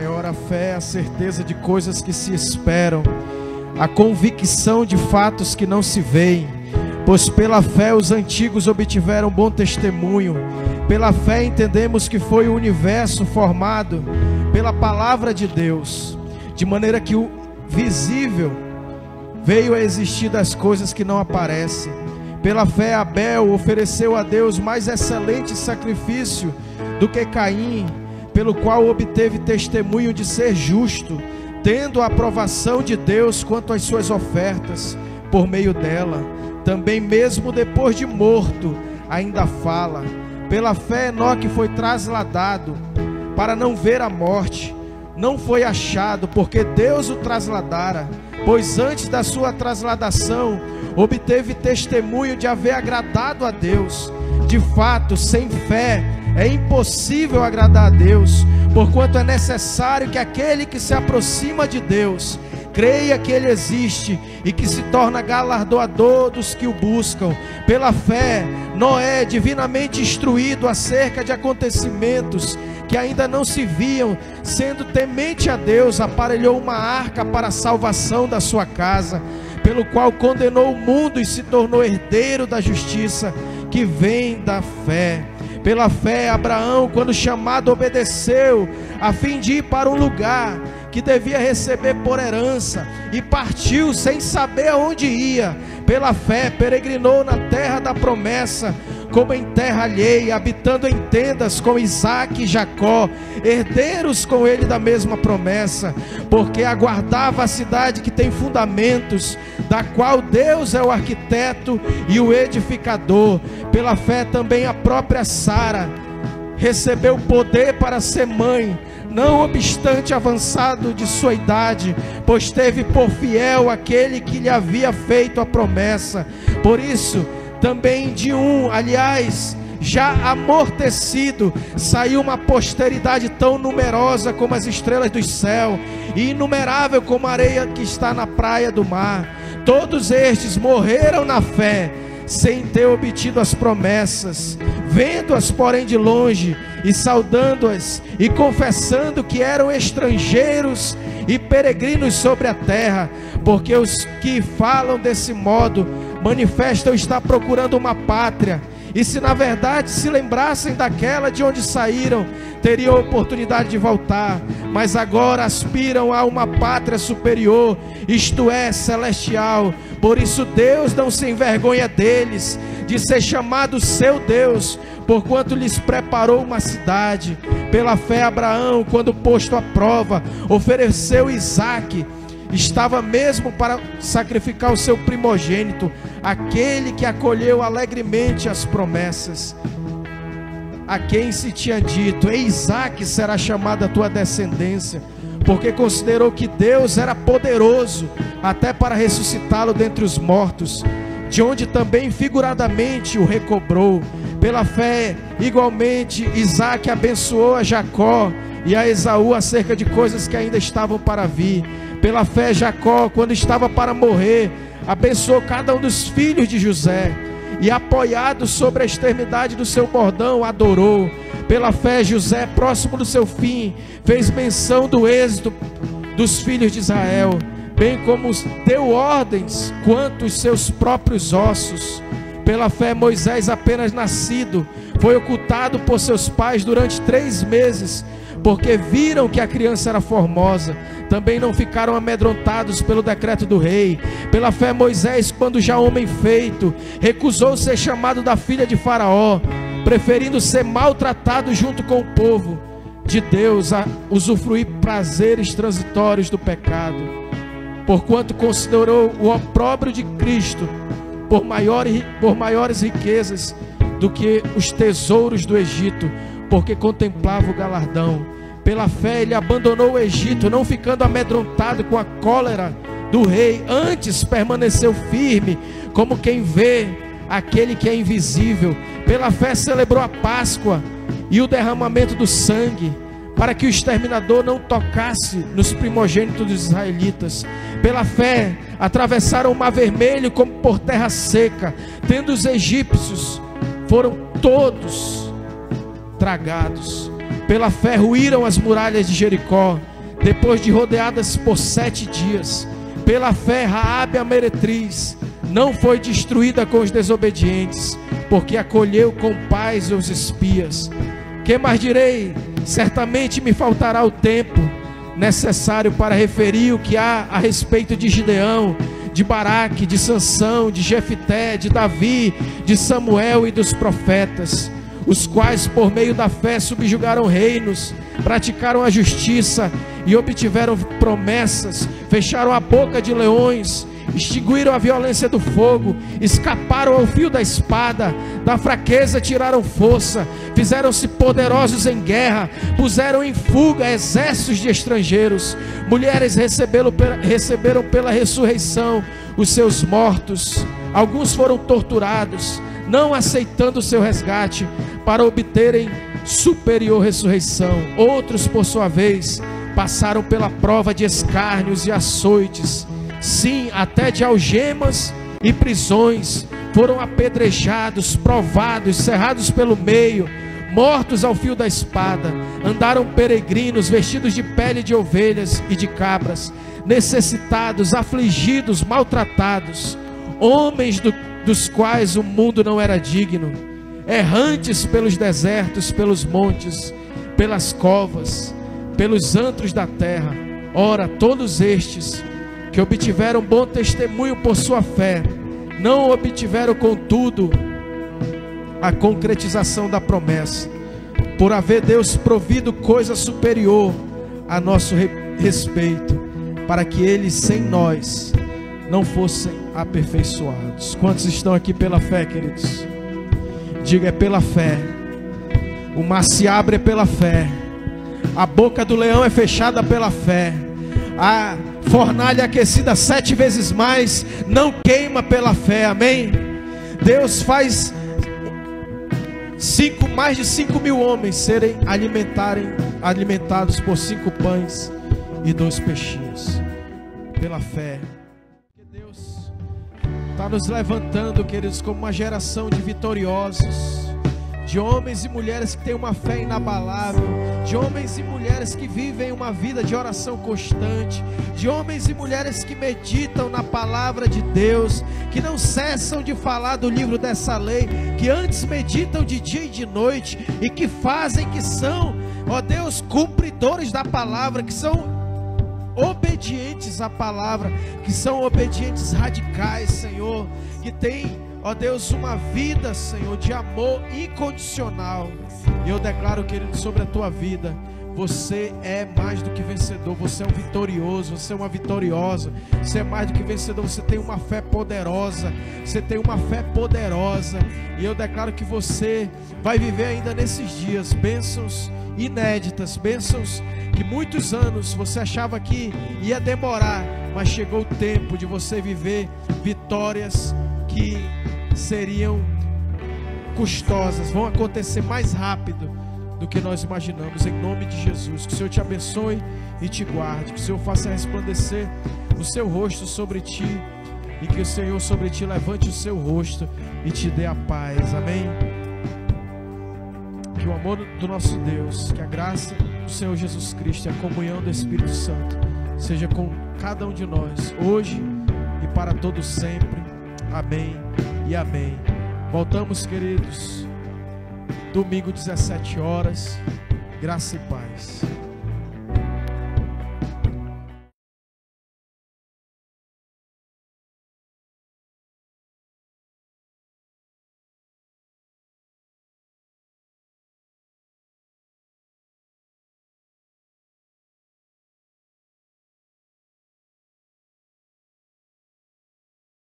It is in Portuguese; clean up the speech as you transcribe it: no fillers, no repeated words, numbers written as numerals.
Maior a fé é a certeza de coisas que se esperam, a convicção de fatos que não se veem. Pois pela fé os antigos obtiveram bom testemunho. Pela fé entendemos que foi o universo formado pela palavra de Deus, de maneira que o visível veio a existir das coisas que não aparecem. Pela fé Abel ofereceu a Deus mais excelente sacrifício do que Caim, pelo qual obteve testemunho de ser justo, tendo a aprovação de Deus quanto às suas ofertas. Por meio dela, também mesmo depois de morto, ainda fala. Pela fé Enoque foi trasladado para não ver a morte. Não foi achado, porque Deus o trasladara, pois antes da sua trasladação obteve testemunho de haver agradado a Deus. De fato, sem fé é impossível agradar a Deus, porquanto é necessário que aquele que se aproxima de Deus creia que Ele existe e que se torna galardoador dos que o buscam. Pela fé, Noé, divinamente instruído acerca de acontecimentos que ainda não se viam, sendo temente a Deus, aparelhou uma arca para a salvação da sua casa, pelo qual condenou o mundo e se tornou herdeiro da justiça que vem da fé. Pela fé, Abraão, quando chamado, obedeceu, a fim de ir para um lugar que devia receber por herança, e partiu sem saber aonde ia. Pela fé, peregrinou na terra da promessa, como em terra alheia, habitando em tendas com Isaque e Jacó, herdeiros com ele da mesma promessa, porque aguardava a cidade que tem fundamentos, da qual Deus é o arquiteto e o edificador. Pela fé também a própria Sara recebeu poder para ser mãe, não obstante avançado de sua idade, pois teve por fiel aquele que lhe havia feito a promessa. Por isso também de um, aliás, já amortecido, saiu uma posteridade tão numerosa como as estrelas do céu, e inumerável como a areia que está na praia do mar. Todos estes morreram na fé, sem ter obtido as promessas, vendo-as porém de longe, e saudando-as, e confessando que eram estrangeiros e peregrinos sobre a terra. Porque os que falam desse modo manifestam estar procurando uma pátria, e se na verdade se lembrassem daquela de onde saíram, teriam oportunidade de voltar, mas agora aspiram a uma pátria superior, isto é, celestial. Por isso Deus não se envergonha deles, de ser chamado seu Deus, porquanto lhes preparou uma cidade. Pela fé Abraão, quando posto à prova, ofereceu Isaque. Estava mesmo para sacrificar o seu primogênito, aquele que acolheu alegremente as promessas, a quem se tinha dito: em Isaque será chamada a tua descendência, porque considerou que Deus era poderoso até para ressuscitá-lo dentre os mortos, de onde também figuradamente o recobrou. Pela fé, igualmente, Isaque abençoou a Jacó e a Esaú acerca de coisas que ainda estavam para vir. Pela fé, Jacó, quando estava para morrer, abençoou cada um dos filhos de José, e apoiado sobre a extremidade do seu bordão, adorou. Pela fé, José, próximo do seu fim, fez menção do êxito dos filhos de Israel, bem como deu ordens quanto os seus próprios ossos. Pela fé, Moisés, apenas nascido, foi ocultado por seus pais durante 3 meses, porque viram que a criança era formosa. Também não ficaram amedrontados pelo decreto do rei. Pela fé, Moisés, quando já homem feito, recusou ser chamado da filha de Faraó, preferindo ser maltratado junto com o povo de Deus, a usufruir prazeres transitórios do pecado, porquanto considerou o opróbrio de Cristo por maiores riquezas do que os tesouros do Egito, porque contemplava o galardão. Pela fé ele abandonou o Egito, não ficando amedrontado com a cólera do rei, antes permaneceu firme, como quem vê aquele que é invisível. Pela fé celebrou a Páscoa e o derramamento do sangue, para que o exterminador não tocasse nos primogênitos dos israelitas. Pela fé atravessaram o mar vermelho como por terra seca, tendo os egípcios foram todos tragados. Pela fé ruíram as muralhas de Jericó, depois de rodeadas por 7 dias, pela fé Raabe a meretriz não foi destruída com os desobedientes, porque acolheu com paz os espias. Que mais direi? Certamente me faltará o tempo necessário para referir o que há a respeito de Gideão, de Baraque, de Sansão, de Jefté, de Davi, de Samuel e dos profetas, os quais por meio da fé subjugaram reinos, praticaram a justiça e obtiveram promessas, fecharam a boca de leões, extinguiram a violência do fogo, escaparam ao fio da espada, da fraqueza tiraram força, fizeram-se poderosos em guerra, puseram em fuga exércitos de estrangeiros. Mulheres receberam pela ressurreição os seus mortos, alguns foram torturados, não aceitando o seu resgate, para obterem superior ressurreição. Outros, por sua vez, passaram pela prova de escárnios e açoites, sim, até de algemas e prisões, foram apedrejados, provados, cerrados pelo meio, mortos ao fio da espada, andaram peregrinos, vestidos de pele de ovelhas e de cabras, necessitados, afligidos, maltratados, homens dos quais o mundo não era digno, errantes pelos desertos, pelos montes, pelas covas, pelos antros da terra. Ora, todos estes que obtiveram bom testemunho por sua fé, não obtiveram, contudo, a concretização da promessa, por haver Deus provido coisa superior a nosso respeito, para que eles sem nós não fossem aperfeiçoados. Quantos estão aqui pela fé, queridos? Diga: é pela fé. O mar se abre pela fé, a boca do leão é fechada pela fé, a fornalha aquecida 7 vezes mais não queima pela fé. Amém? Deus faz mais de 5 mil homens serem alimentados por 5 pães e 2 peixinhos, pela fé. Deus está nos levantando, queridos, como uma geração de vitoriosos, de homens e mulheres que têm uma fé inabalável, de homens e mulheres que vivem uma vida de oração constante, de homens e mulheres que meditam na palavra de Deus, que não cessam de falar do livro dessa lei, que antes meditam de dia e de noite, e que fazem, que são, ó Deus, cumpridores da palavra, que são obedientes à palavra, que são obedientes radicais, Senhor, que têm, ó Deus, uma vida, Senhor, de amor incondicional. E eu declaro, querido, sobre a tua vida: você é mais do que vencedor, você é um vitorioso, você é uma vitoriosa, você é mais do que vencedor, você tem uma fé poderosa, você tem uma fé poderosa. E eu declaro que você vai viver ainda nesses dias bênçãos inéditas, bênçãos que muitos anos você achava que ia demorar, mas chegou o tempo de você viver vitórias que seriam custosas, vão acontecer mais rápido do que nós imaginamos, em nome de Jesus. Que o Senhor te abençoe e te guarde, que o Senhor faça resplandecer o seu rosto sobre ti, e que o Senhor sobre ti levante o seu rosto e te dê a paz. Amém? Que o amor do nosso Deus, que a graça do Senhor Jesus Cristo e a comunhão do Espírito Santo seja com cada um de nós, hoje e para todos sempre. Amém e amém. Voltamos, queridos, domingo 17 horas. Graça e paz.